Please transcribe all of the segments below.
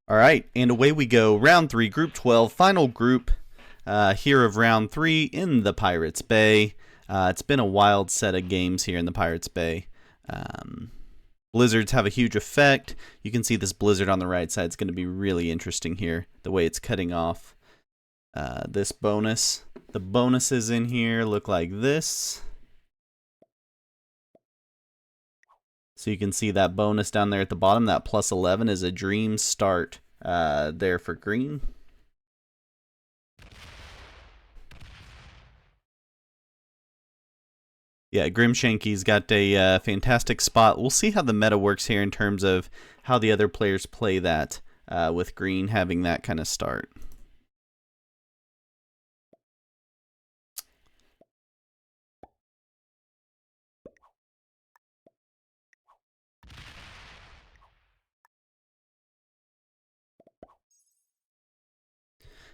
All right, and away we go. Round 3, Group 12, final group here of Round 3 in the Pirates Bay. It's been a wild set of games here in the Pirates Bay. Blizzards have a huge effect. You can see this blizzard on the right side. It's going to be really interesting here, the way it's cutting off this bonus. The bonuses in here look like this. So you can see that bonus down there at the bottom, that plus 11 is a dream start there for green. Yeah, Grimshanky's got a fantastic spot. We'll see how the meta works here in terms of how the other players play that with green having that kind of start.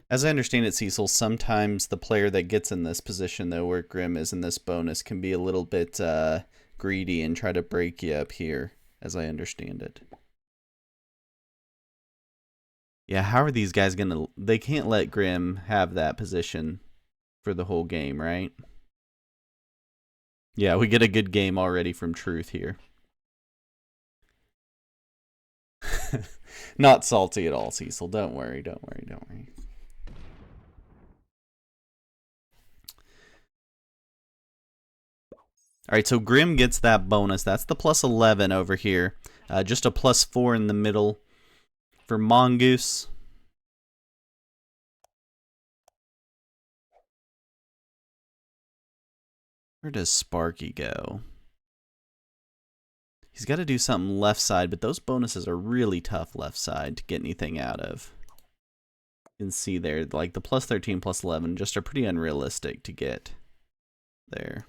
As I understand it, Cecil, sometimes the player that gets in this position, though, where Grim is in this bonus, can be a little bit greedy and try to break you up here, as I understand it. Yeah, how are these guys going to... They can't let Grim have that position for the whole game, right? Yeah, we get a good game already from Truth here. Not salty at all, Cecil. Don't worry, don't worry, don't worry. All right, so Grim gets that bonus. That's the plus 11 over here. Just a plus 4 in the middle for Mongoose. Where does Sparky go? He's got to do something left side, but those bonuses are really tough left side to get anything out of. You can see there, like the plus 13, plus 11 just are pretty unrealistic to get there.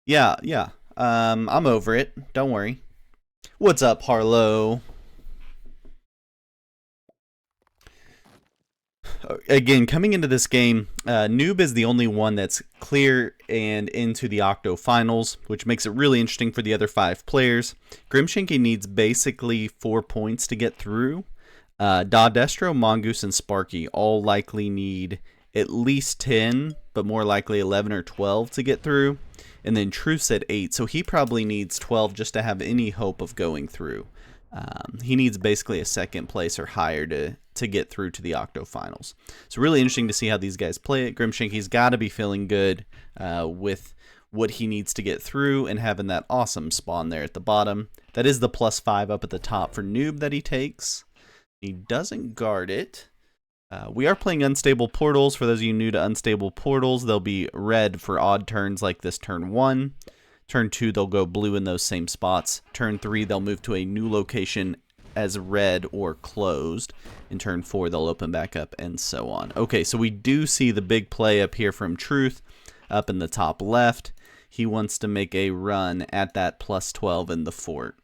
Yeah. I'm over it. Don't worry. What's up, Harlow? Again, coming into this game, Noob is the only one that's clear and into the Octofinals, which makes it really interesting for the other 5 players. Grimshanky needs basically 4 points to get through. Dodestro, Mongoose, and Sparky all likely need at least 10, but more likely 11 or 12 to get through. And then Truth's at 8, so he probably needs 12 just to have any hope of going through. He needs basically a second place or higher to get through to the Octofinals. So really interesting to see how these guys play it. Grimshanky's got to be feeling good with what he needs to get through and having that awesome spawn there at the bottom. That is the plus 5 up at the top for Noob that he takes. He doesn't guard it. We are playing Unstable Portals. For those of you new to Unstable Portals, they'll be red for odd turns like this turn 1. Turn 2, they'll go blue in those same spots. Turn 3, they'll move to a new location as red or closed. In turn 4, they'll open back up and so on. Okay, so we do see the big play up here from Truth up in the top left. He wants to make a run at that plus 12 in the fort.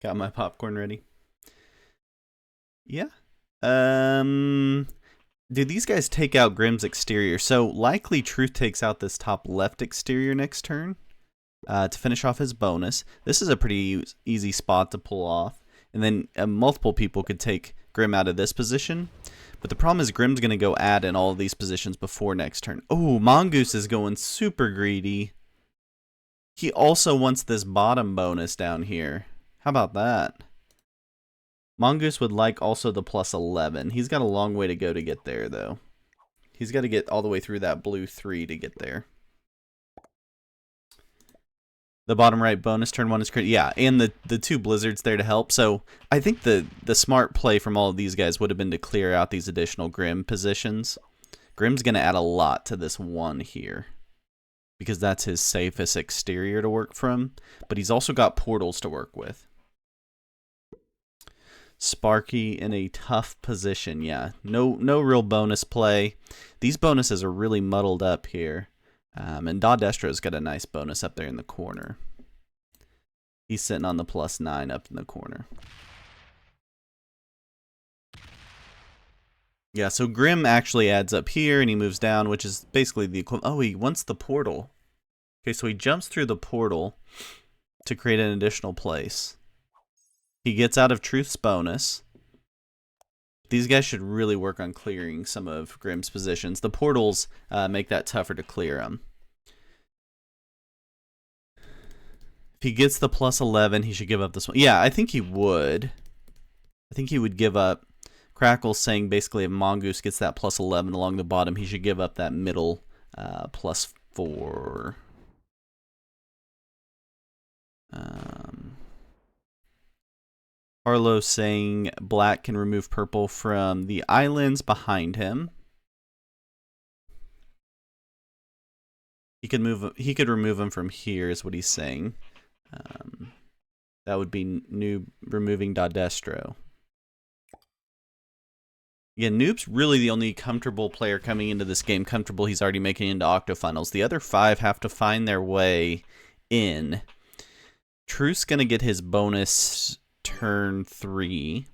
Got my popcorn ready. Yeah. Do these guys take out Grim's exterior? So likely Truth takes out this top left exterior next turn to finish off his bonus. This is a pretty easy spot to pull off. And then multiple people could take Grim out of this position. But the problem is Grim's going to go add in all of these positions before next turn. Oh, Mongoose is going super greedy. He also wants this bottom bonus down here. How about that? Mongoose would like also the plus 11. He's got a long way to go to get there, though. He's got to get all the way through that blue 3 to get there. The bottom right bonus, turn 1 is crit. Yeah, and the 2 blizzards there to help. So I think the smart play from all of these guys would have been to clear out these additional Grim positions. Grim's going to add a lot to this 1 here, because that's his safest exterior to work from. But he's also got portals to work with. Sparky in a tough position, yeah. No real bonus play. These bonuses are really muddled up here. And Dodestro's got a nice bonus up there in the corner. He's sitting on the +9 up in the corner. Yeah, so Grim actually adds up here, and he moves down, which is basically the equivalent. Oh, he wants the portal. Okay, so he jumps through the portal to create an additional place. He gets out of Truth's bonus. These guys should really work on clearing some of Grim's positions. The portals make that tougher to clear them. If he gets the +11, he should give up this one. Yeah, I think he would. I think he would give up. Crackle's saying basically if Mongoose gets that +11 along the bottom, he should give up that middle +4. Arlo saying black can remove purple from the islands behind him. He could remove them from here, is what he's saying. That would be Noob removing Dodestro. Yeah, Noob's really the only comfortable player coming into this game. Comfortable, he's already making it into Octofinals. The other 5 have to find their way in. Truth's going to get his bonus turn 3.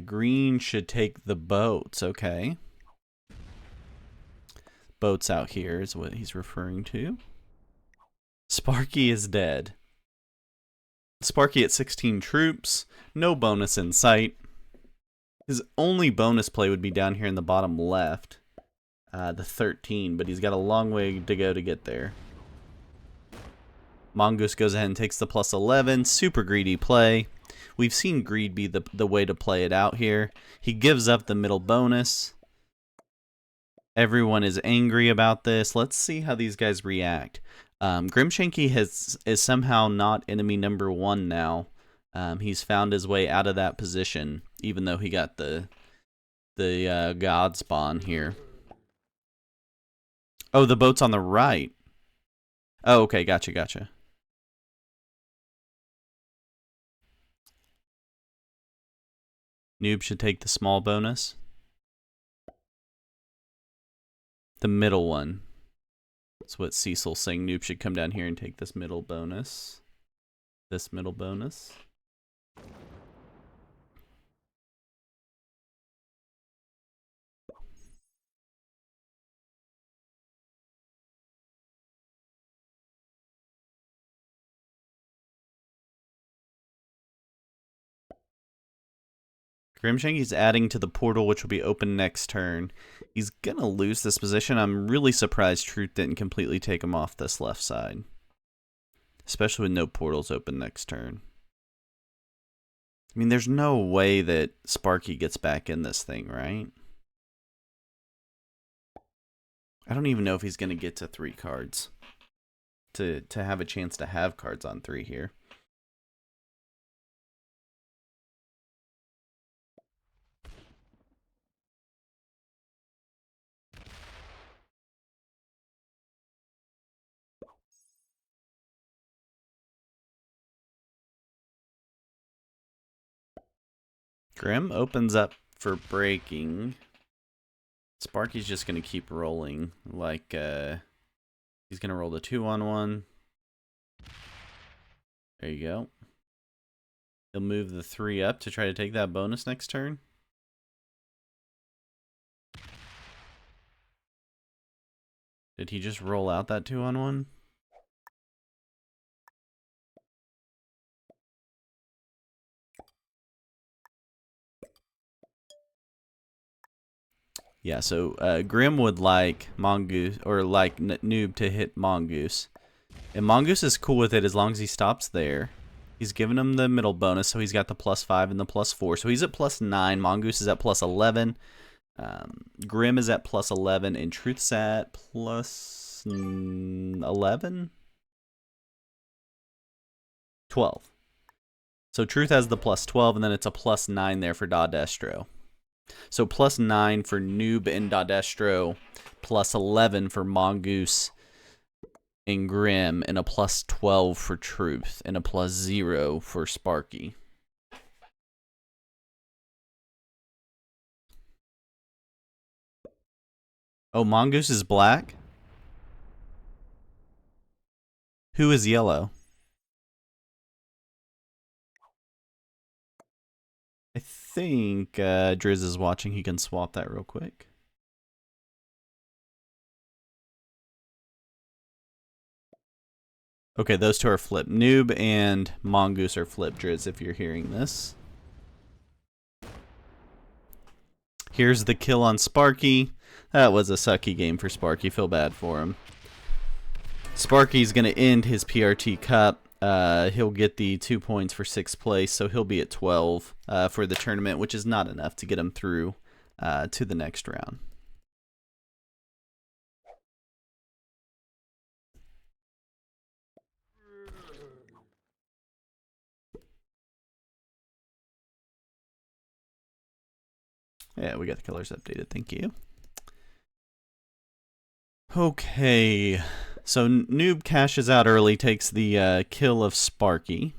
Green should take the boats. Okay. Boats out here is what he's referring to. Sparky is dead. Sparky at 16 troops. No bonus in sight. His only bonus play would be down here in the bottom left. The 13, but he's got a long way to go to get there. Mongoose goes ahead and takes the +11. Super greedy play. We've seen greed be the way to play it out here. He gives up the middle bonus. Everyone is angry about this. Let's see how these guys react. Grimshanky is somehow not enemy number 1 now. He's found his way out of that position, even though he got the god spawn here. Oh, the boat's on the right. Oh, okay, gotcha. Noob should take the small bonus. The middle one. That's what Cecil's saying. Noob should come down here and take this middle bonus. This middle bonus. Grimshanky's adding to the portal, which will be open next turn. He's going to lose this position. I'm really surprised Truth didn't completely take him off this left side. Especially with no portals open next turn. I mean, there's no way that Sparky gets back in this thing, right? I don't even know if he's going to get to 3 cards. To have a chance to have cards on 3 here. Grim opens up for breaking. Sparky's just going to keep rolling. Like, he's going to roll the 2-on-1. There you go. He'll move the 3 up to try to take that bonus next turn. Did he just roll out that 2-on-1? Yeah, so Grim would like Mongoose, or like Noob to hit Mongoose. And Mongoose is cool with it as long as he stops there. He's given him the middle bonus, so he's got the +5 and the +4. So he's at +9. Mongoose is at +11. Grim is at +11. And Truth's at +11? 12. So Truth has the +12, and then it's a +9 there for Dodestro. So +9 for Noob and Dodestro, +11 for Mongoose. and Grim, and a +12 for Truth, and a +0 for Sparky. Oh, Mongoose is black? Who is yellow? I think Driz is watching. He can swap that real quick. Okay, those two are flipped. Noob and Mongoose are flipped, Driz, if you're hearing this. Here's the kill on Sparky. That was a sucky game for Sparky. Feel bad for him. Sparky's going to end his PRT Cup. He'll get the 2 points for 6th place, so he'll be at 12 for the tournament, which is not enough to get him through to the next round. Yeah, we got the colors updated. Thank you. Okay, so Noob cashes out early, takes the kill of Sparky.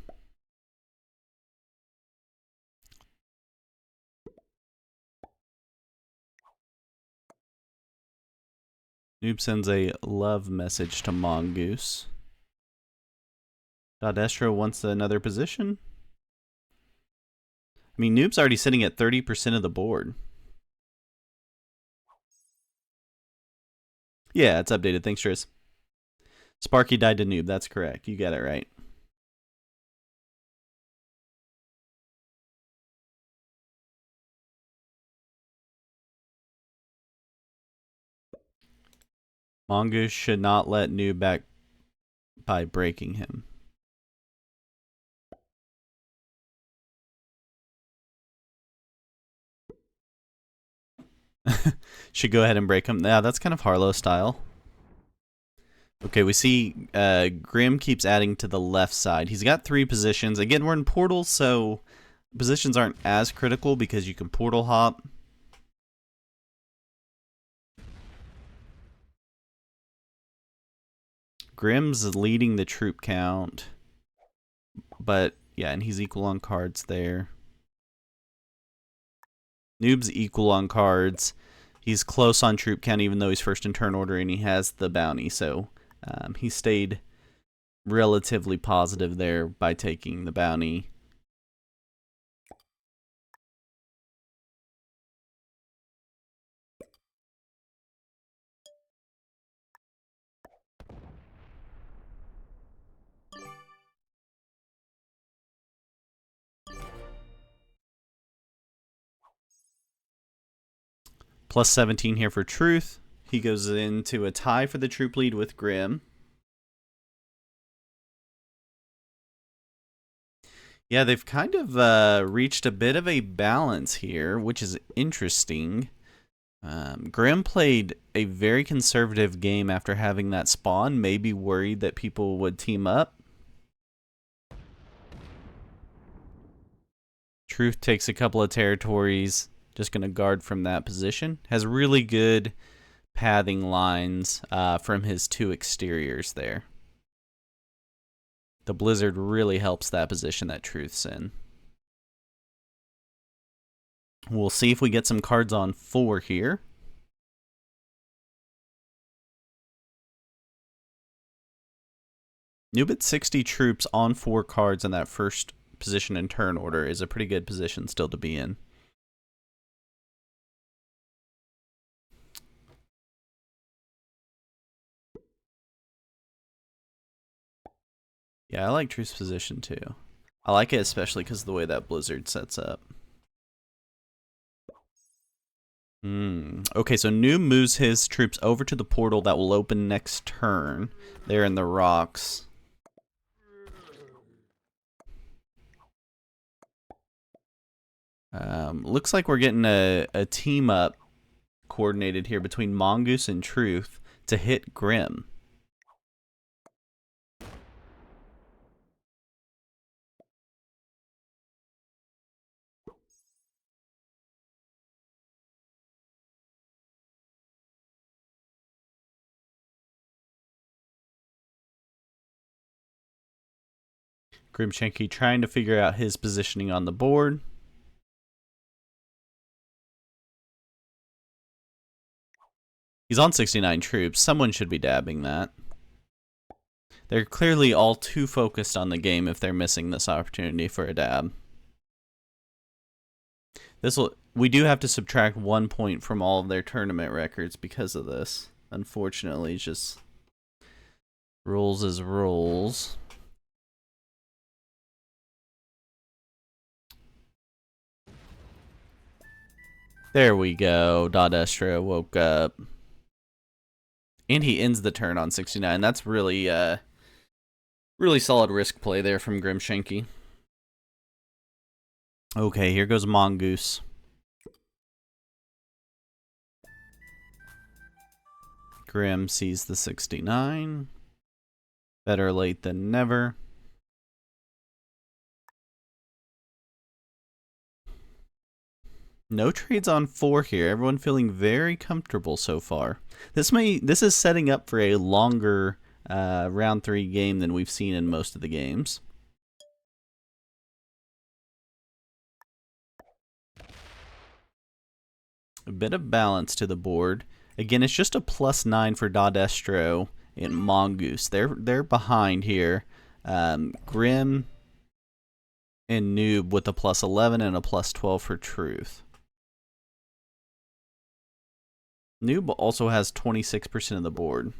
Noob sends a love message to Mongoose. Dodestro wants another position. I mean, Noob's already sitting at 30% of the board. Yeah, it's updated. Thanks, Tris. Sparky died to Noob. That's correct. You got it right. Mongoose should not let Noob back by breaking him. Should go ahead and break him. Yeah, that's kind of Harlow style. Okay, we see Grim keeps adding to the left side. He's got 3 positions. Again, we're in portals, so positions aren't as critical because you can portal hop. Grim's leading the troop count. But, yeah, and he's equal on cards there. Noob's equal on cards. He's close on troop count even though he's first in turn order and he has the bounty. So he stayed relatively positive there by taking the bounty. Plus 17 here for Truth. He goes into a tie for the troop lead with Grim. Yeah, they've kind of reached a bit of a balance here, which is interesting. Grim played a very conservative game after having that spawn, maybe worried that people would team up. Truth takes a couple of territories, just going to guard from that position. Has really good pathing lines from his 2 exteriors there. The Blizzard really helps that position that Truth's in. We'll see if we get some cards on 4 here. Nubit 60 troops on 4 cards in that first position in turn order is a pretty good position still to be in. Yeah, I like Truth's position too. I like it especially because of the way that Blizzard sets up. Okay, so Noob moves his troops over to the portal that will open next turn. They're in the rocks. Looks like we're getting a team up coordinated here between Mongoose and Truth to hit Grim. Grimshanky trying to figure out his positioning on the board. He's on 69 troops. Someone should be dabbing that. They're clearly all too focused on the game if they're missing this opportunity for a dab. We do have to subtract 1 point from all of their tournament records because of this. Unfortunately, it's just rules is rules. There we go. Dodestro woke up. And he ends the turn on 69. That's really really solid risk play there from Grimshanky. Okay, here goes Mongoose. Grim sees the 69. Better late than never. No trades on 4 here. Everyone feeling very comfortable so far. This is setting up for a longer round 3 game than we've seen in most of the games. A bit of balance to the board. Again, it's just a +9 for Dodestro and Mongoose. They're behind here. Grim and Noob with a +11 and a +12 for Truth. Noob also has 26% of the board.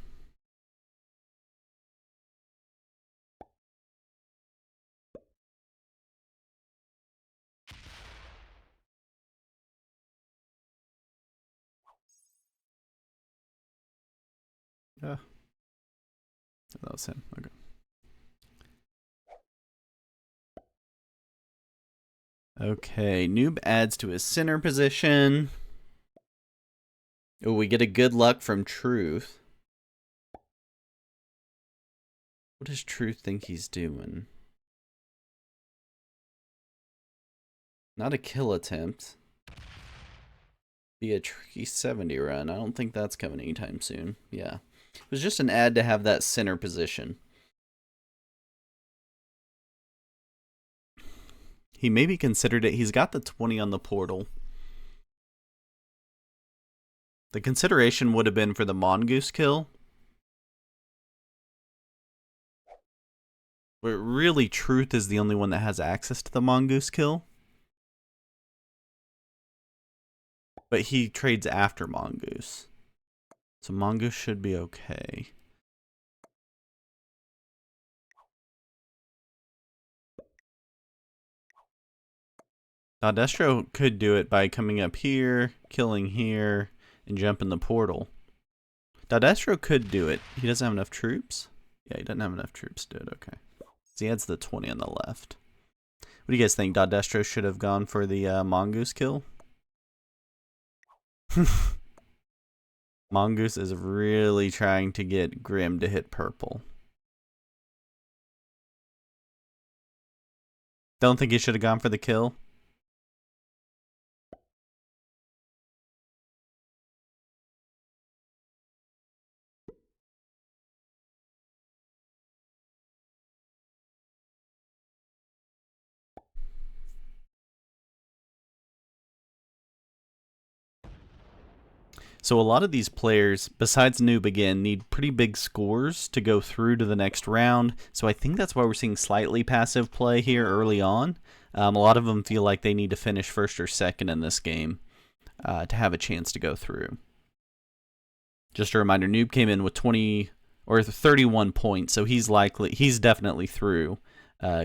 That was him. Okay. Okay, Noob adds to his center position. Oh, we get a good luck from Truth. What does Truth think he's doing? Not a kill attempt. Be a tricky 70 run. I don't think that's coming anytime soon. Yeah. It was just an ad to have that center position. He maybe considered it. He's got the 20 on the portal. The consideration would have been for the Mongoose kill. But really, Truth is the only one that has access to the Mongoose kill. But he trades after Mongoose. So Mongoose should be okay. Destro could do it by coming up here, killing here, and jumping the portal. Destro could do it. He doesn't have enough troops? Yeah, he doesn't have enough troops to do it. Okay. So he adds the 20 on the left. What do you guys think? Destro should have gone for the Mongoose kill? Mongoose is really trying to get Grim to hit purple. Don't think he should have gone for the kill? So a lot of these players, besides Noob again, need pretty big scores to go through to the next round. So I think that's why we're seeing slightly passive play here early on. A lot of them feel like they need to finish first or second in this game to have a chance to go through. Just a reminder, Noob came in with 20 or 31 points, so he's definitely through.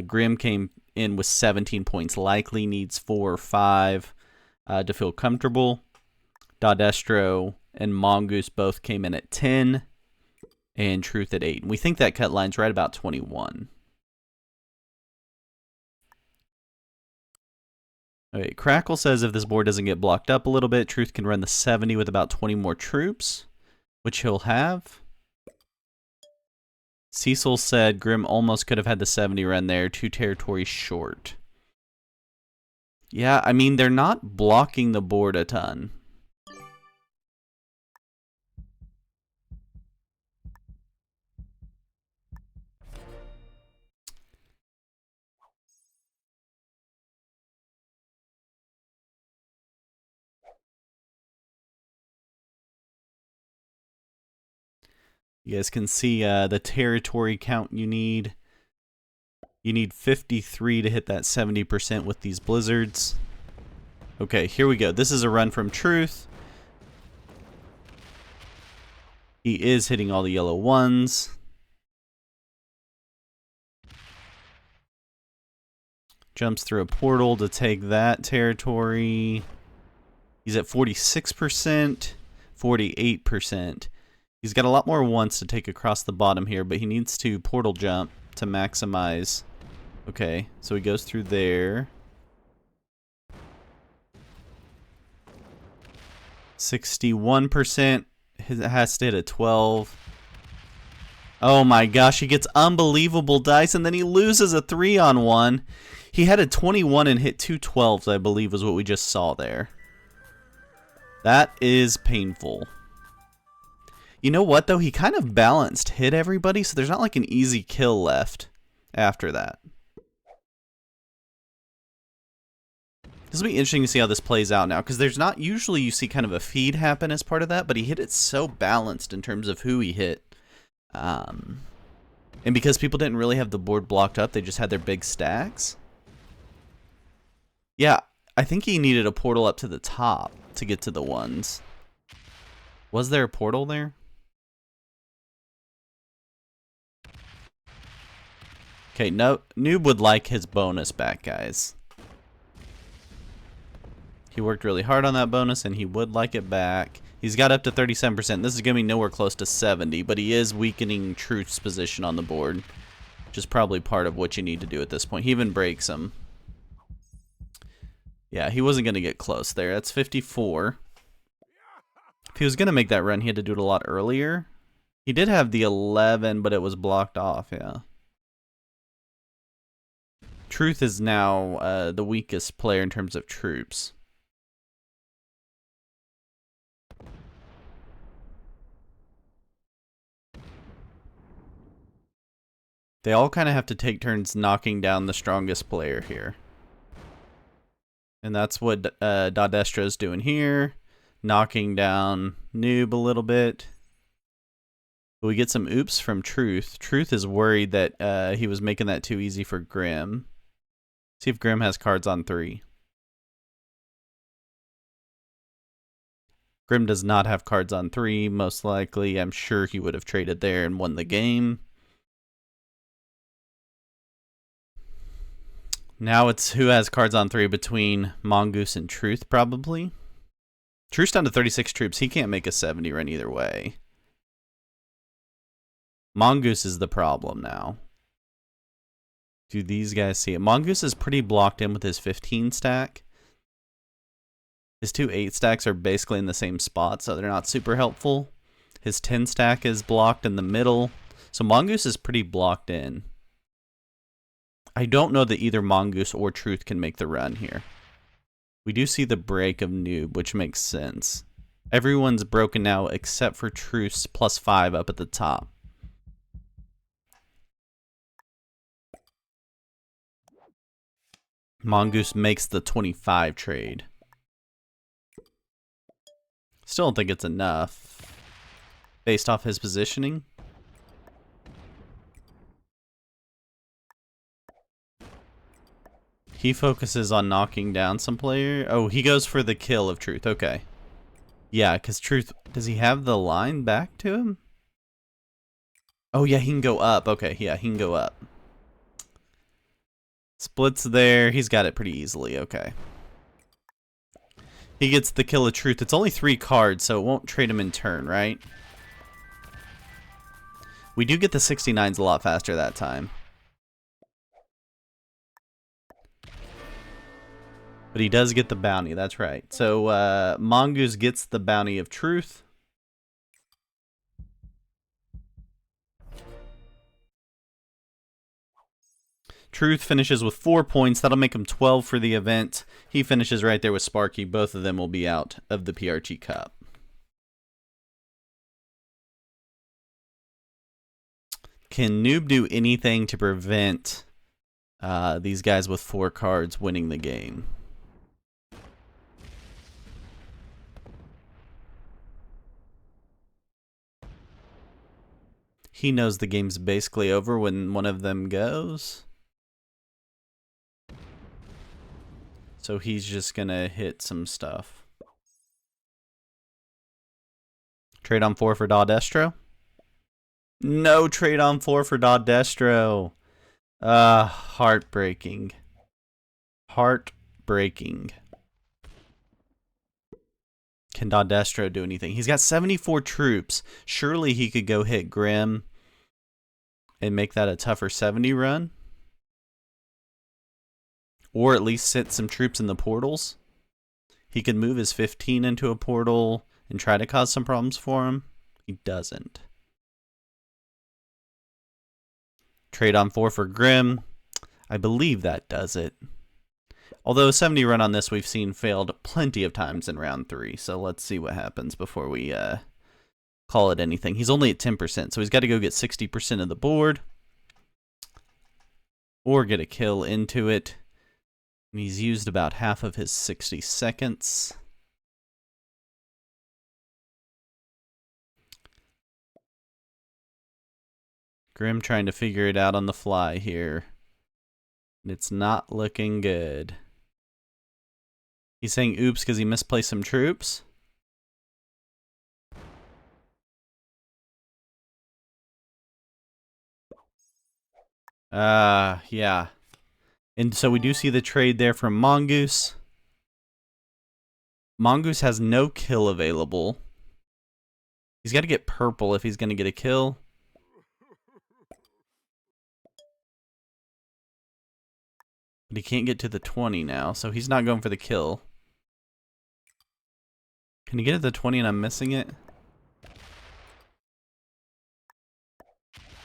Grim came in with 17 points, likely needs 4 or 5 to feel comfortable. Dodestro and Mongoose both came in at 10, and Truth at 8. And we think that cut line's right about 21. Okay, Crackle says if this board doesn't get blocked up a little bit, Truth can run the 70 with about 20 more troops, which he'll have. Cecil said Grim almost could have had the 70 run there, 2 territories short. Yeah, I mean, they're not blocking the board a ton. You guys can see the territory count you need. You need 53 to hit that 70% with these blizzards. Okay, here we go. This is a run from Truth. He is hitting all the yellow ones. Jumps through a portal to take that territory. He's at 46%, 48%. He's got a lot more ones to take across the bottom here, but he needs to portal jump to maximize. Okay, so he goes through there. 61%. It has to hit a 12. Oh my gosh, he gets unbelievable dice, and then he loses a 3-on-1. He had a 21 and hit 2 12s, I believe, was what we just saw there. That is painful. You know what, though? He kind of balanced hit everybody, so there's not like an easy kill left after that. This will be interesting to see how this plays out now, because there's not usually you see kind of a feed happen as part of that, but he hit it so balanced in terms of who he hit. And because people didn't really have the board blocked up, they just had their big stacks. Yeah, I think he needed a portal up to the top to get to the ones. Was there a portal there? Okay, no, Noob would like his bonus back, guys. He worked really hard on that bonus, and he would like it back. He's got up to 37%. This is going to be nowhere close to 70, but he is weakening Truth's position on the board, which is probably part of what you need to do at this point. He even breaks him. Yeah, he wasn't going to get close there. That's 54. If he was going to make that run, he had to do it a lot earlier. He did have the 11, but it was blocked off, yeah. Truth is now the weakest player in terms of troops. They all kind of have to take turns knocking down the strongest player here. And that's what Dodestro's doing here. Knocking down Noob a little bit. But we get some oops from Truth. Truth is worried that he was making that too easy for Grim. See if Grim has cards on 3. Grim does not have cards on 3. Most likely, I'm sure he would have traded there and won the game. Now it's who has cards on 3 between Mongoose and Truth, probably. Truth's down to 36 troops. He can't make a 70 run either way. Mongoose is the problem now. Do these guys see it? Mongoose is pretty blocked in with his 15 stack. His 2 8 stacks are basically in the same spot, so they're not super helpful. His 10 stack is blocked in the middle. So Mongoose is pretty blocked in. I don't know that either Mongoose or Truth can make the run here. We do see the break of Noob, which makes sense. Everyone's broken now except for Truth's +5 up at the top. Mongoose makes the 25 trade. Still don't think it's enough based off his positioning. He focuses on knocking down some player. Oh, he goes for the kill of Truth. Okay. Yeah, because Truth... Does he have the line back to him? Oh, yeah, he can go up. Okay, yeah, he can go up. Splits there. He's got it pretty easily. Okay. He gets the kill of Truth. It's only 3 cards, so it won't trade him in turn, right? We do get the 69s a lot faster that time. But he does get the bounty, that's right. So Mongoose gets the bounty of Truth. Truth finishes with 4 points. That'll make him 12 for the event. He finishes right there with Sparky. Both of them will be out of the PRT Cup. Can Noob do anything to prevent these guys with 4 cards winning the game? He knows the game's basically over when one of them goes. So he's just gonna hit some stuff. Trade on 4 for Destro. No trade on 4 for Destro. Heartbreaking. Heartbreaking. Can Destro do anything? He's got 74 troops. Surely he could go hit Grim and make that a tougher 70 run. Or at least sit some troops in the portals. He could move his 15 into a portal and try to cause some problems for him. He doesn't. Trade on 4 for Grim. I believe that does it. Although a 70 run on this we've seen failed plenty of times in round 3. So let's see what happens before we call it anything. He's only at 10%, so he's got to go get 60% of the board. Or get a kill into it. And he's used about half of his 60 seconds. Grim trying to figure it out on the fly here. It's not looking good. He's saying oops because he misplaced some troops. Yeah. And so we do see the trade there from Mongoose. Mongoose has no kill available. He's got to get purple if he's going to get a kill. But he can't get to the 20 now, so he's not going for the kill. Can he get to the 20 and I'm missing it?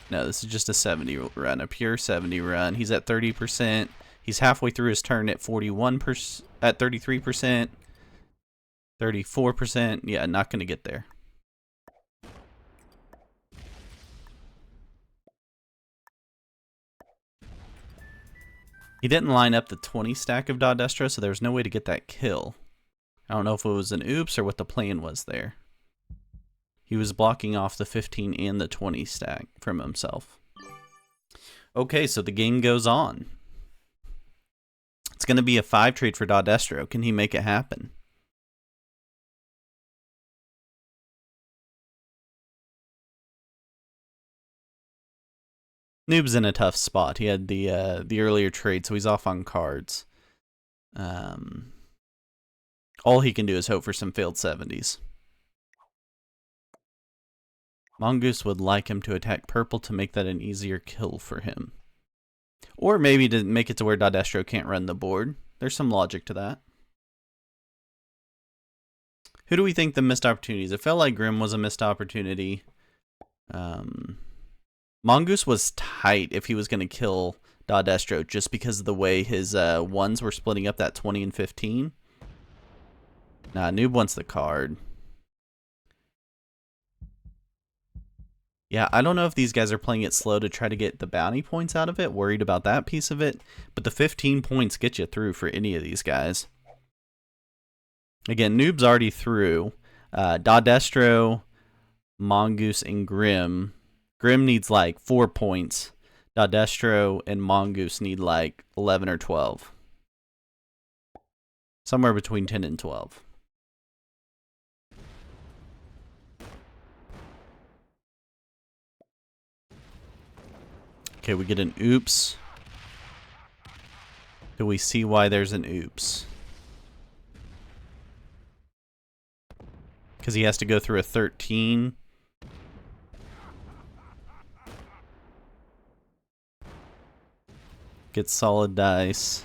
No, this is just a 70 run, a pure 70 run. He's at 30%. He's halfway through his turn at 41%, at 33%, 34%. Yeah, not going to get there. He didn't line up the 20 stack of Destro, so there was no way to get that kill. I don't know if it was an oops or what the plan was there. He was blocking off the 15 and the 20 stack from himself. Okay, so the game goes on. It's going to be a 5 trade for Destro. Can he make it happen? Noob's in a tough spot. He had the earlier trade, so he's off on cards. All he can do is hope for some failed 70s. Mongoose would like him to attack purple to make that an easier kill for him. Or maybe to make it to where Destro can't run the board. There's some logic to that. Who do we think the missed opportunities? It felt like Grim was a missed opportunity. Mongoose was tight if he was going to kill Destro just because of the way his ones were splitting up that 20 and 15. Nah, Noob wants the card. Yeah, I don't know if these guys are playing it slow to try to get the bounty points out of it, worried about that piece of it, but the 15 points get you through for any of these guys. Again, Noob's already through. Destro, Mongoose, and Grim. Grim needs like 4 points. Destro and Mongoose need like 11 or 12. Somewhere between 10 and 12. Okay, we get an oops. Do we see why there's an oops? Because he has to go through a 13. Get solid dice.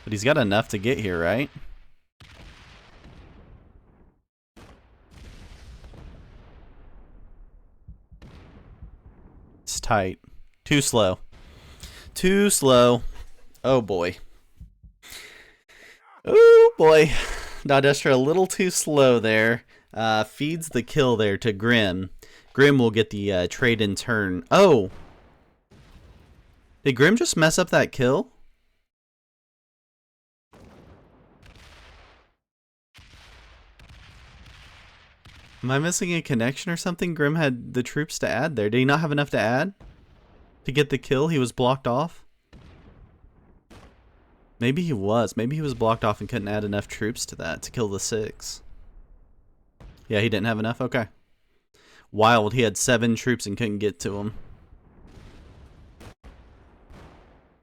But he's got enough to get here, right? It's tight. Too slow. Too slow. Oh boy. Oh boy. Destro a little too slow there. Feeds the kill there to Grim. Grim will get the trade in turn. Oh! Did Grim just mess up that kill? Am I missing a connection or something? Grim had the troops to add there. Did he not have enough to add? To get the kill? He was blocked off? Maybe he was. Maybe he was blocked off and couldn't add enough troops to that to kill the 6. Yeah, he didn't have enough? Okay. Wild. He had 7 troops and couldn't get to him.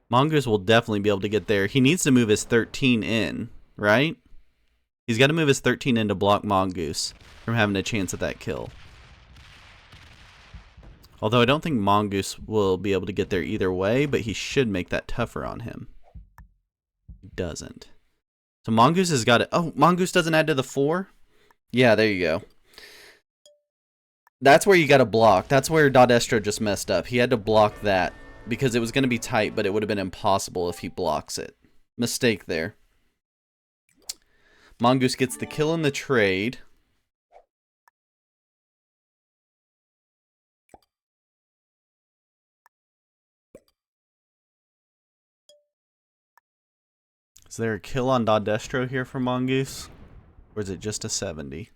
Mongoose will definitely be able to get there. He needs to move his 13 in, right? He's got to move his 13 in to block Mongoose from having a chance at that kill. Although I don't think Mongoose will be able to get there either way, but he should make that tougher on him. He doesn't. So Mongoose has got it. Oh, Mongoose doesn't add to the 4? Yeah, there you go. That's where you got to block. That's where Dodestro just messed up. He had to block that because it was going to be tight, but it would have been impossible if he blocks it. Mistake there. Mongoose gets the kill in the trade. Is there a kill on Dodestro here for Mongoose? Or is it just a 70?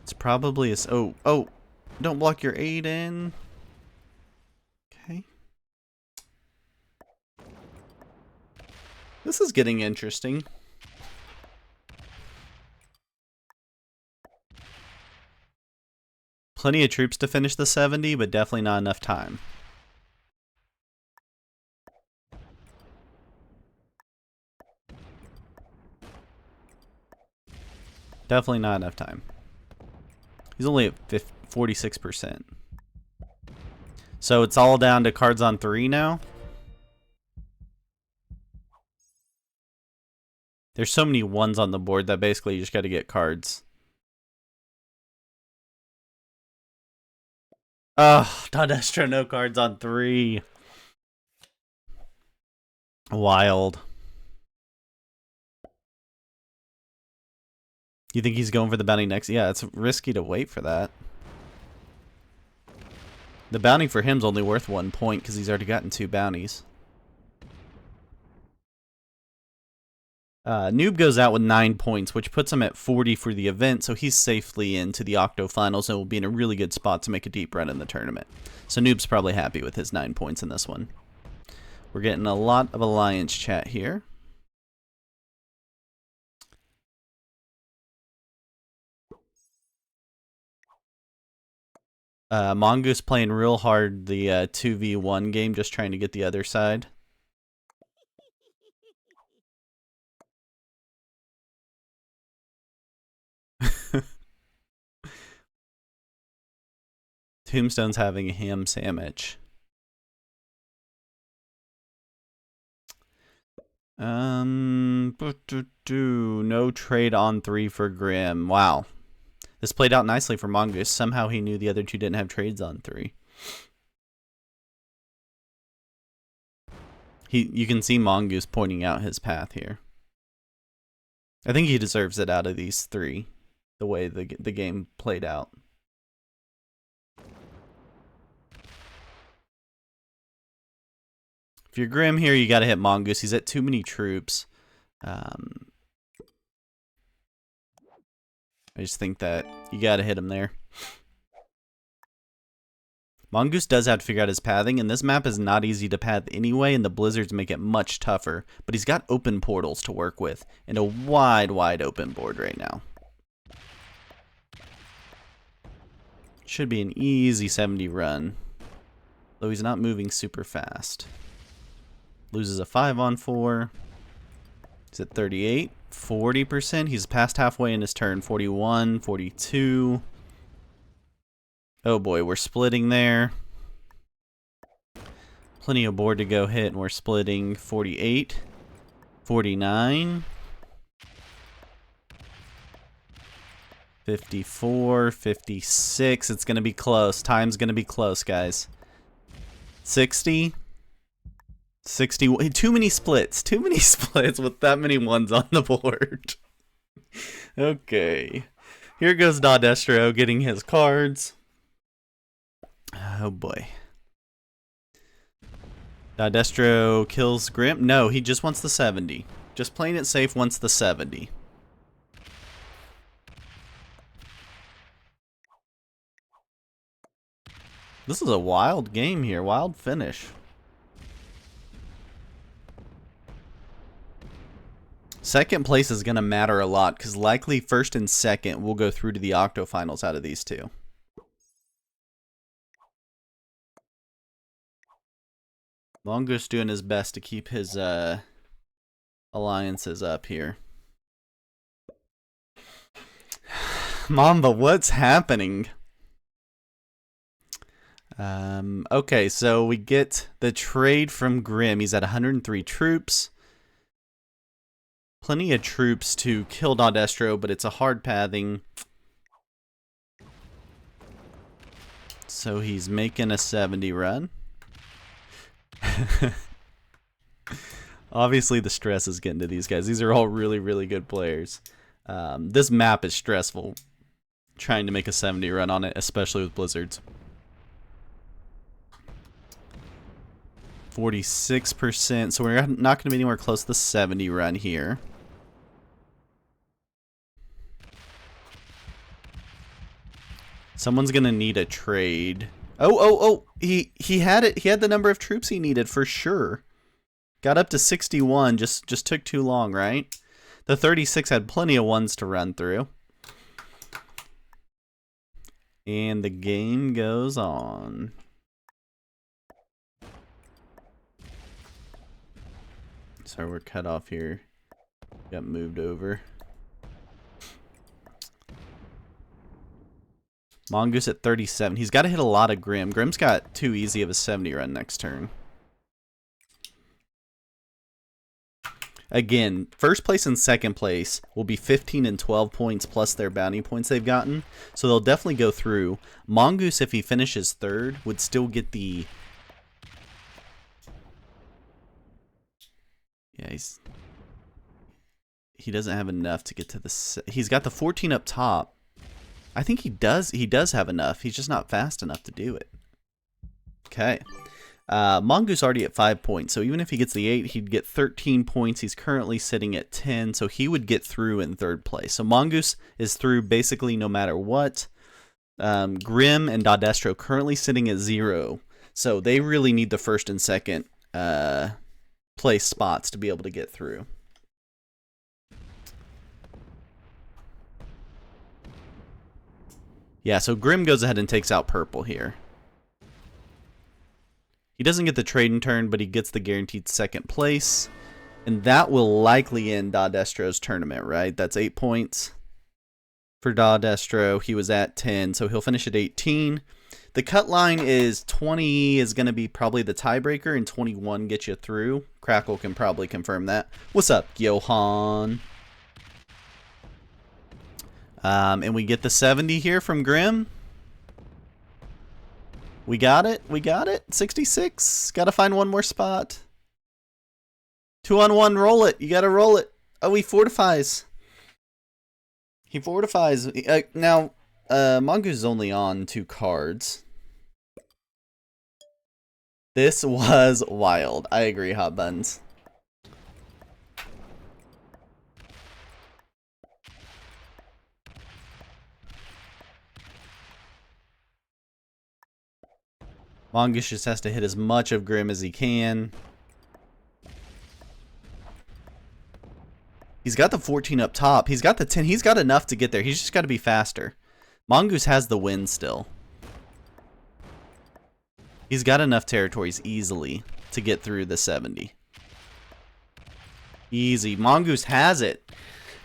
It's probably a... Oh, don't block your 8 in. Okay. This is getting interesting. Plenty of troops to finish the 70, but definitely not enough time. Definitely not enough time. He's only at 46%. So it's all down to cards on 3 now. There's so many 1s on the board that basically you just got to get cards. Oh, Dodestro, no cards on 3. Wild. You think he's going for the bounty next? Yeah, it's risky to wait for that. The bounty for him's only worth 1 point because he's already gotten 2 bounties. Noob goes out with 9 points, which puts him at 40 for the event, so he's safely into the Octofinals and will be in a really good spot to make a deep run in the tournament. So Noob's probably happy with his 9 points in this one. We're getting a lot of Alliance chat here. Mongoose playing real hard the 2v1 game, just trying to get the other side. Tombstone's having a ham sandwich. No trade on 3 for Grim. Wow. This played out nicely for Mongoose. Somehow he knew the other 2 didn't have trades on 3. You can see Mongoose pointing out his path here. I think he deserves it out of these 3, the way the game played out. If you're Grim here, you got to hit Mongoose. He's at too many troops. I just think that you got to hit him there. Mongoose does have to figure out his pathing, and this map is not easy to path anyway, and the blizzards make it much tougher. But he's got open portals to work with, and a wide open board right now. Should be an easy 70 run, though he's not moving super fast. Loses a 5 on 4. He's at 38, 40%. He's past halfway in his turn. 41, 42. Oh boy, we're splitting there. Plenty of board to go hit, and we're splitting. 48, 49, 54, 56. It's going to be close. Time's going to be close, guys. 60. 60. Too many splits. Too many splits with that many 1s on the board. Okay. Here goes Dodestro getting his cards. Oh boy. Dodestro kills Grim. No, he just wants the 70. Just playing it safe wants the 70. This is a wild game here. Wild finish. Second place is going to matter a lot because likely first and second will go through to the octofinals out of these two. Mongoose doing his best to keep his alliances up here. Mamba, what's happening? Okay, so we get the trade from Grim. He's at 103 troops. Plenty of troops to kill Dodestro, but it's a hard pathing. So he's making a 70 run. Obviously, the stress is getting to these guys. These are all really, really good players. This map is stressful, trying to make a 70 run on it, especially with blizzards. 46%, so we're not going to be anywhere close to the 70 run here. Someone's going to need a trade. Oh, he had it. He had the number of troops he needed for sure. Got up to 61, just took too long, right? The 36 had plenty of ones to run through. And the game goes on. Sorry, we're cut off here. Got moved over. Mongoose at 37. He's got to hit a lot of Grim. Grim's got too easy of a 70 run next turn. Again, first place and second place will be 15 and 12 points plus their bounty points they've gotten. So they'll definitely go through. Mongoose, if he finishes third, would still get the... Yeah, he doesn't have enough to get to the... He's got the 14 up top. I think he does have enough. He's just not fast enough to do it. Okay. Mongoose already at 5 points, so even if he gets the 8, he'd get 13 points. He's currently sitting at 10, so he would get through in third place. So Mongoose is through basically no matter what. Grim and Dodestro currently sitting at 0, so they really need the first and second place spots to be able to get through. Yeah, so Grim goes ahead and takes out purple here. He doesn't get the trade in turn, but he gets the guaranteed second place. And that will likely end Dodestro's tournament, right? That's 8 points for Dodestro. He was at 10, so he'll finish at 18. The cut line is 20 is going to be probably the tiebreaker, and 21 gets you through. Crackle can probably confirm that. What's up, Johan? And we get the 70 here from Grim. We got it. 66. Got to find one more spot. 2-on-1, roll it. You got to roll it. Oh, he fortifies. Now, Mongoose is only on 2 cards. This was wild. I agree, Hot Buns. Mongoose just has to hit as much of Grim as he can. He's got the 14 up top. He's got the 10. He's got enough to get there. He's just got to be faster. Mongoose has the win still. He's got enough territories easily to get through the 70. Easy. Mongoose has it.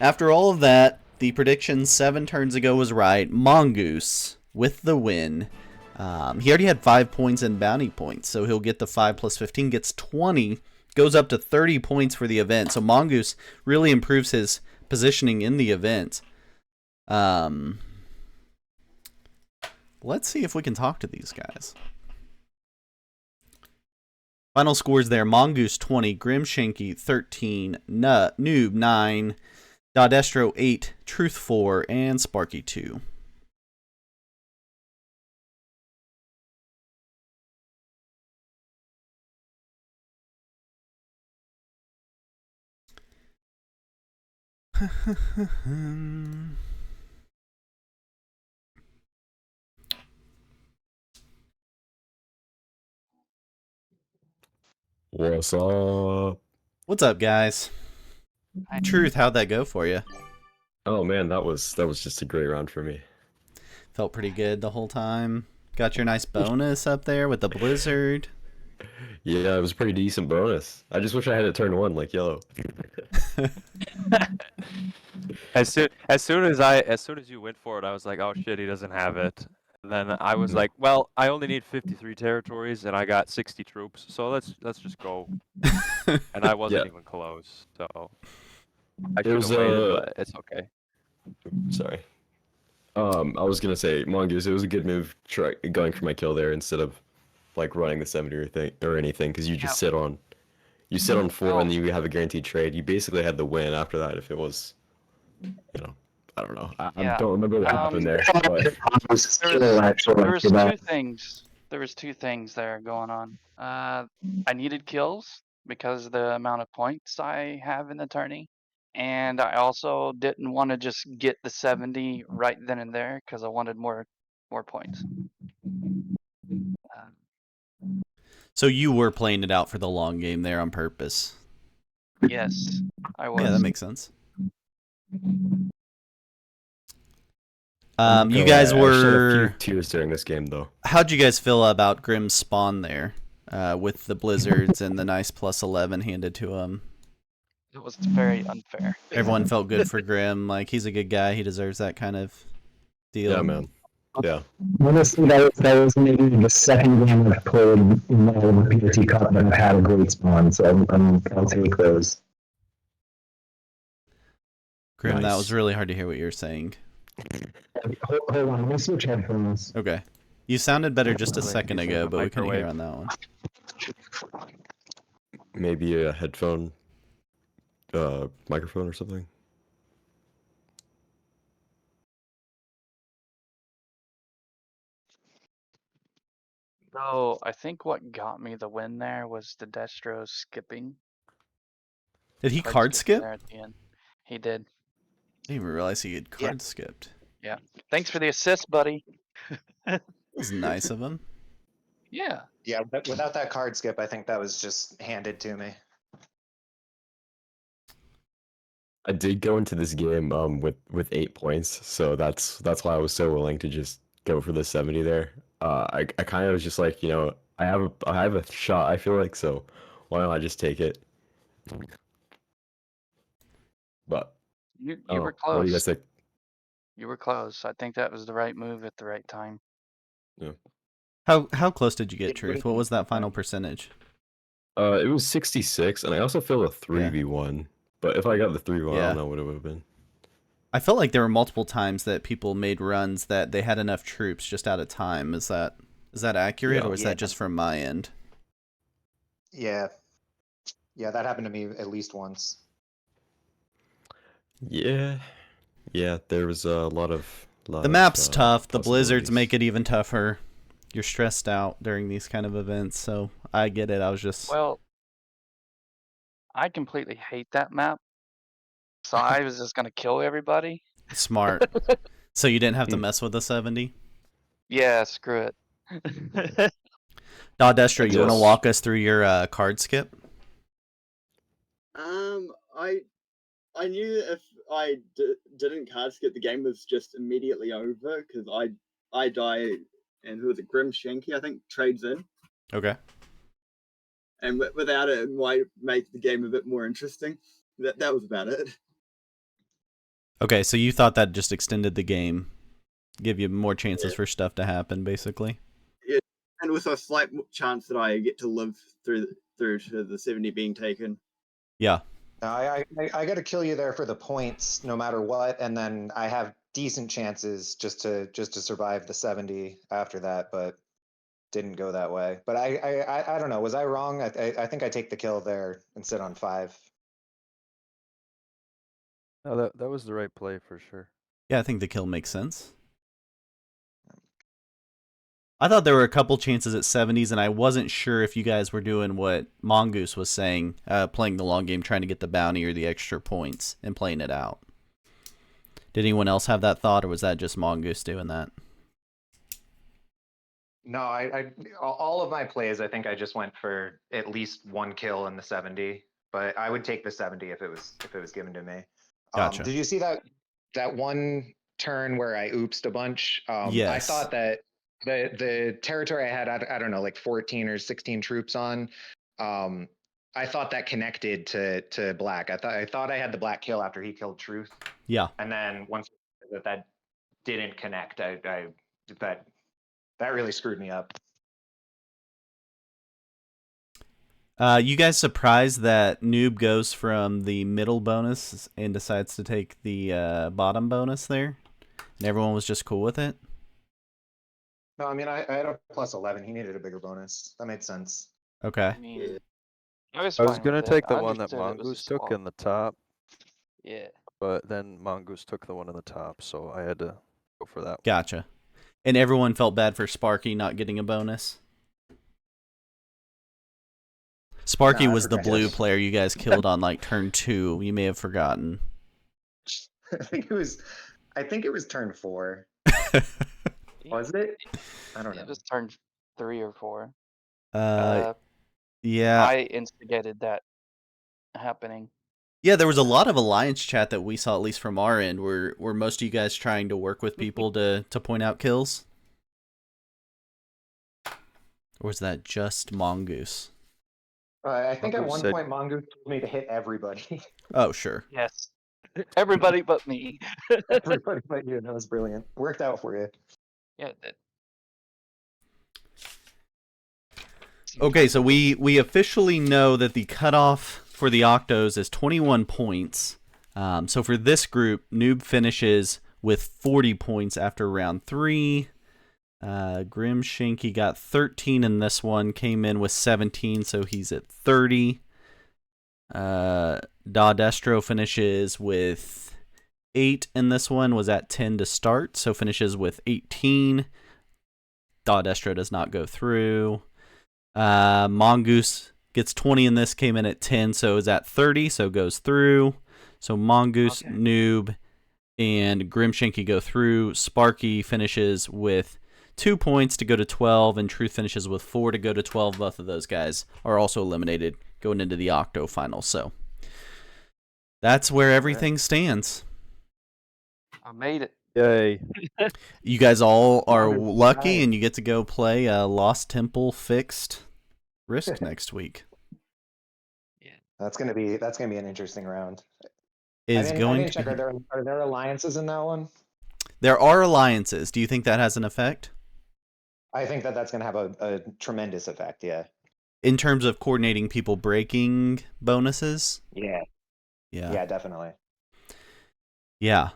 After all of that, the prediction 7 turns ago was right. Mongoose with the win. He already had 5 points in bounty points, so he'll get the 5 plus 15, gets 20, goes up to 30 points for the event. So Mongoose really improves his positioning in the event. Let's see if we can talk to these guys. Final scores there. Mongoose 20, Grimshanky 13, Noob 9, Dodestro 8, Truth 4, and Sparky 2. What's up? What's up, guys? Truth, how'd that go for you? Oh man, that was just a great round for me. Felt pretty good the whole time. Got your nice bonus up there with the blizzard. Yeah, it was a pretty decent bonus. I just wish I had it turn one like yellow. As soon as you went for it, I was like, oh shit, he doesn't have it. And then I was No. like, well, I only need 53 territories and I got 60 troops, so let's just go. And I Yeah, wasn't even close, so I it should was have waited, but it's okay. sorry. I was gonna say Mongoose. It was a good move going for my kill there instead of like running the 70 or thing or anything because you Yeah. just sit on four and Oh. then you have a guaranteed trade. You basically had the win after that if it was, I don't know. I Yeah. don't remember what happened there, but There was two things. There was two things there going on. I needed kills because of the amount of points I have in the tourney, and I also didn't want to just get the 70 right then and there because I wanted more points. Uh, So you were playing it out for the long game there on purpose. yes, I Yeah, that was. makes sense. I'm not You gonna lie, guys I shed a few were. tears during this game though. How'd you guys feel about Grimm's spawn there, with the blizzards and the nice +11 handed to him? It was very unfair. Everyone felt good for Grimm. Like he's a good guy. He deserves that kind of Yeah, deal. man. Yeah. Honestly, that was maybe the second game I've played in all of the PRT Cup that I've had a great spawn, so I'll take those. Grimm, that was Nice. really hard to hear what you were saying. Hold on, let me switch headphones. Okay. You sounded better just a Like second he's in ago, the but we couldn't hear microwave. on that one. Maybe a headphone, microphone or something. So I think what got me the win there was the Destro skipping. Did he card skip? There at the end. He did. I didn't even realize he had Yeah. card skipped. Thanks for the assist, buddy. That was nice of him. Yeah. Yeah, but without that card skip, I think that was just handed to me. I did go into this game with 8 points, so that's why I was so willing to just go for the 70 there. I kind of was just like, I have a shot, I feel like, so why don't I just take it? But You oh, were what do you guys close. think? You were close. I think that was the right move at the right time. How close did you get, Yeah, Truth? What was that final percentage? It was 66, and I also feel a 3v1. But if I got the 3v1, I Yeah. don't know what it would have been. I felt like there were multiple times that people made runs that they had enough troops just out of time. Is that accurate, Yeah. or is that just from my end? Yeah. Yeah, that happened to me at least once. Yeah, there was a lot of The map's tough. The blizzards possibilities. make it even tougher. You're stressed out during these kind of events, so I get it. I was just Well, I completely hate that map. So I was just gonna kill everybody. smart. So you didn't have to Hmm. mess with the 70? Yeah, screw it. Destro, you want to Yes. walk us through your card skip? I knew if I didn't card skip, the game was just immediately over because I die, and who was it? Grim Shanky, I think, trades in, Okay. and without it might make the game a bit more interesting. That was about it. Okay, so you thought that just extended the game, give you more chances for stuff to happen, basically. And with a slight chance that I get to live through to the 70 being taken. Yeah. No, I got to kill you there for the points, no matter what, and then I have decent chances just to survive the 70 after that, but didn't go that way. But I don't know. Was I wrong? I think I take the kill there and sit on 5. No, that was the right play for sure. Yeah, I think the kill makes sense. I thought there were a couple chances at 70s, and I wasn't sure if you guys were doing what Mongoose was saying, playing the long game, trying to get the bounty or the extra points, and playing it out. Did anyone else have that thought, or was that just Mongoose doing that? No, all of my plays, I think I just went for at least one kill in the 70, but I would take the 70 if it was given to me. Gotcha. Did you see that one turn where I oopsed a bunch? I Yes. thought that the territory I had, I don't know, like 14 or 16 troops on. I thought that connected to black. I thought I had the black kill after he killed Truth, Yeah. and then once that didn't connect, that really screwed me up. You guys surprised that Noob goes from the middle bonus and decides to take the bottom bonus there? And everyone was just cool with it? No, I mean, I had a plus 11. He needed a bigger bonus. That made sense. Okay. I mean, I was I was fine gonna with it. take the I one that understood it was a Mongoose took swap. in the top, Yeah. but then Mongoose took the one in the top, so I had to go for that. Gotcha. And everyone felt bad for Sparky not getting a bonus? Sparky Nah, I was the forgot. blue player you guys killed on like turn 2. You may have forgotten. I think it was turn 4. Was it? I don't know. It was turn 3 or 4. Yeah. I instigated that happening. Yeah, there was a lot of alliance chat that we saw, at least from our end. Were most of you guys trying to work with people to point out kills? Or was that just Mongoose? I think at Mongoose one said- point Mongoose told me to hit everybody. Oh, sure. Yes. Everybody but me. Everybody but you. That was brilliant. Worked out for you. Yeah, it did. Okay, so we officially know that the cutoff for the Octos is 21 points. So for this group, Noob finishes with 40 points after round 3. Grim Shinky got 13 in this one, came in with 17, so he's at 30. Destro finishes with 8 in this one, was at 10 to start, so finishes with 18. Destro does not go through. Mongoose gets 20 in this, came in at 10, so is at 30, so goes through. So Mongoose, Okay. Noob, and Grimshanky go through. Sparky finishes with 2 points to go to 12, and Truth finishes with 4 to go to 12. Both of those guys are also eliminated going into the Octo final. So that's where everything stands. I made it. Yay. You guys all are Mongoose lucky, died. and you get to go play Lost Temple Fixed Risk next week. That's gonna be an interesting round. Is I going didn't to check. be... Are there alliances in that one? There are alliances. Do you think that has an effect? I think that's gonna have a tremendous effect. Yeah. In terms of coordinating people breaking bonuses? Yeah. Yeah. Yeah, definitely. Yeah.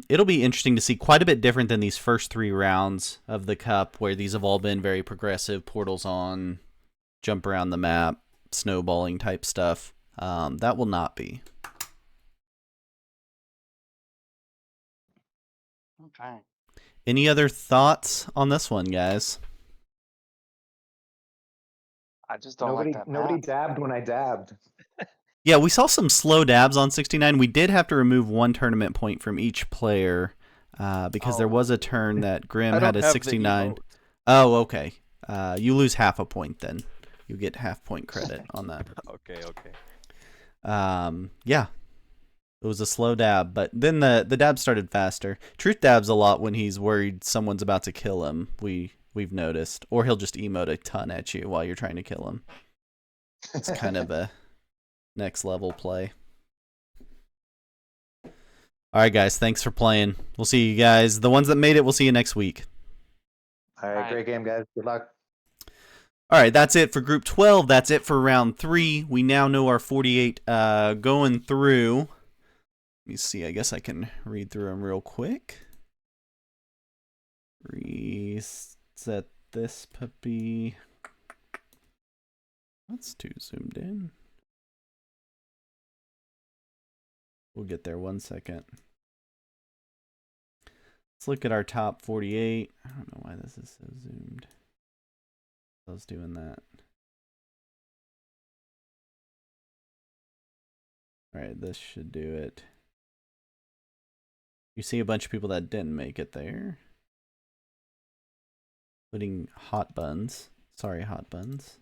It'll be interesting to see. Quite a bit different than these first 3 rounds of the Cup, where these have all been very progressive, portals on, jump around the map, snowballing type stuff. That will not be. Okay. Any other thoughts on this one, guys? I just don't like that Nobody map. dabbed when I dabbed. Yeah, we saw some slow dabs on 69. We did have to remove 1 tournament point from each player because there was a turn that Grim I had don't a have 69. the emote. Oh, okay. You lose half a point then. You get half point credit on that. Okay. Yeah. It was a slow dab, but then the dab started faster. Truth dabs a lot when he's worried someone's about to kill him. We've noticed, or he'll just emote a ton at you while you're trying to kill him. It's kind of a next level play. All right, guys. Thanks for playing. We'll see you guys. The ones that made it, we'll see you next week. All right, great game, guys. Good luck. All right, that's it for Group 12. That's it for Round 3. We now know our 48 going through. Let me see. I guess I can read through them real quick. Reset this puppy. That's too zoomed in. We'll get there 1 second. Let's look at our top 48. I don't know why this is so zoomed. I was doing that. All right, this should do it. You see a bunch of people that didn't make it there. Putting hot buns. Sorry, hot buns.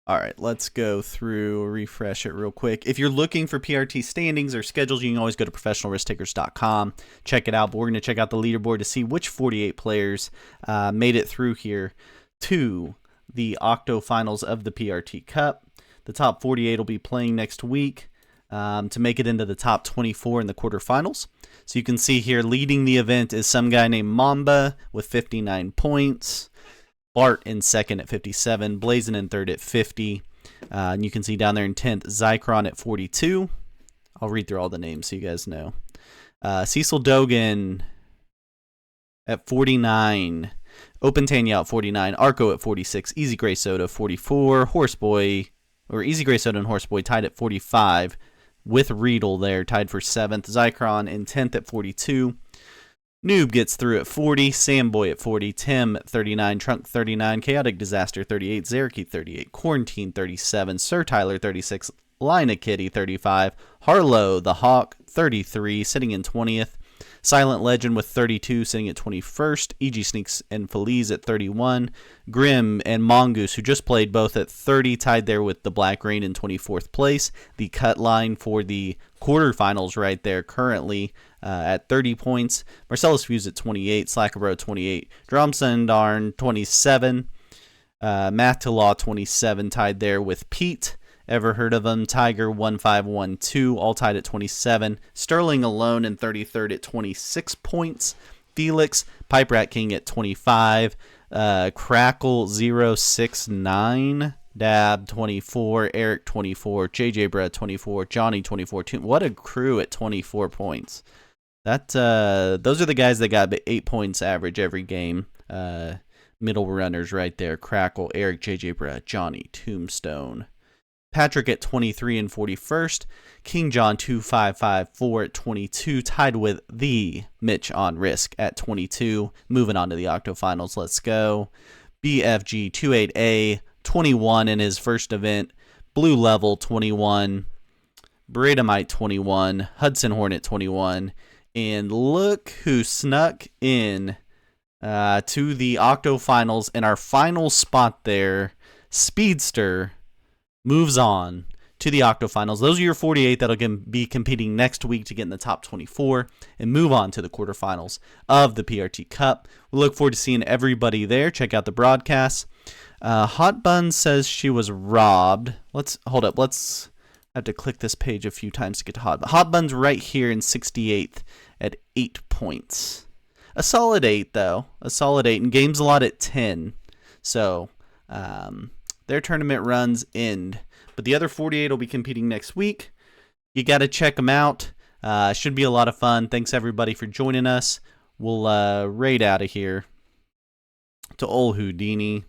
All right, let's go through, refresh it real quick. If you're looking for PRT standings or schedules, you can always go to professionalrisktakers.com. Check it out, but we're going to check out the leaderboard to see which 48 players made it through here to the Octofinals of the PRT Cup. The top 48 will be playing next week to make it into the top 24 in the quarterfinals. So you can see here, leading the event is some guy named Mamba with 59 points. Bart in second at 57, Blazin in third at 50. And you can see down there in 10th, Zycron at 42. I'll read through all the names so you guys know. Cecil Dogan at 49. Open Tanya at 49. Arco at 46. Easy Gray Soda 44. Horseboy, or Easy Gray Soda and Horseboy tied at 45. With Riedel there, tied for 7th. Zycron in 10th at 42. Noob gets through at 40, Samboy at 40, Tim at 39, Trunk 39, Chaotic Disaster 38, Zerky 38, Quarantine 37, Sir Tyler 36, Lina Kitty 35, Harlow the Hawk 33, sitting in 20th, Silent Legend with 32, sitting at 21st, EG Sneaks and Feliz at 31, Grim and Mongoose, who just played, both at 30, tied there with the Black Rain in 24th place. The cut line for the quarterfinals right there currently at 30 points. Marcellus Fuse at 28, Slackabro 28, Drumsendarn 27, Math to Law 27, tied there with Pete. Ever heard of him? Tiger 1512, all tied at 27. Sterling alone in 33rd at 26 points. Felix, Pipe Rat King at 25. Crackle 069. Dab 24, Eric 24, JJ Brad 24, Johnny 24. What a crew at 24 points. Those are the guys that got 8 points average every game. Middle runners right there. Crackle, Eric, JJ Brad, Johnny, Tombstone. Patrick at 23 and 41st. King John 2554 at 22, tied with the Mitch on Risk at 22. Moving on to the Octofinals. Let's go. BFG 28A 21 in his first event. Blue Level 21. Bradomite 21. Hudson Hornet 21. And look who snuck in to the Octofinals in our final spot there. Speedster moves on to the Octofinals. Those are your 48 that'll be competing next week to get in the top 24 and move on to the quarterfinals of the PRT Cup. We look forward to seeing everybody there. Check out the broadcast. Hot Bun says she was robbed. Let's hold up. Let's have to click this page a few times to get to Hot Bun. Hot Bun's right here in 68th at 8 points. A solid 8 though. A solid 8, and games a lot at 10. So their tournament runs end. But the other 48 will be competing next week. You got to check them out. Should be a lot of fun. Thanks, everybody, for joining us. We'll raid out of here to Ol Houdini.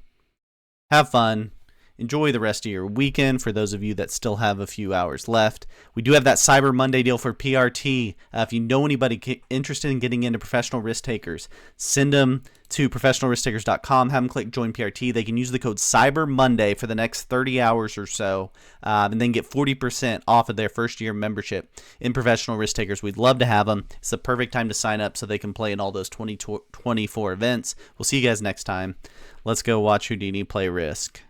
Have fun. Enjoy the rest of your weekend for those of you that still have a few hours left. We do have that Cyber Monday deal for PRT. If you know anybody interested in getting into professional risk takers, send them to professionalrisktakers.com. Have them click Join PRT. They can use the code Cyber Monday for the next 30 hours or so, and then get 40% off of their first year membership in Professional Risk Takers. We'd love to have them. It's the perfect time to sign up so they can play in all those 2024 events. We'll see you guys next time. Let's go watch Houdini play Risk.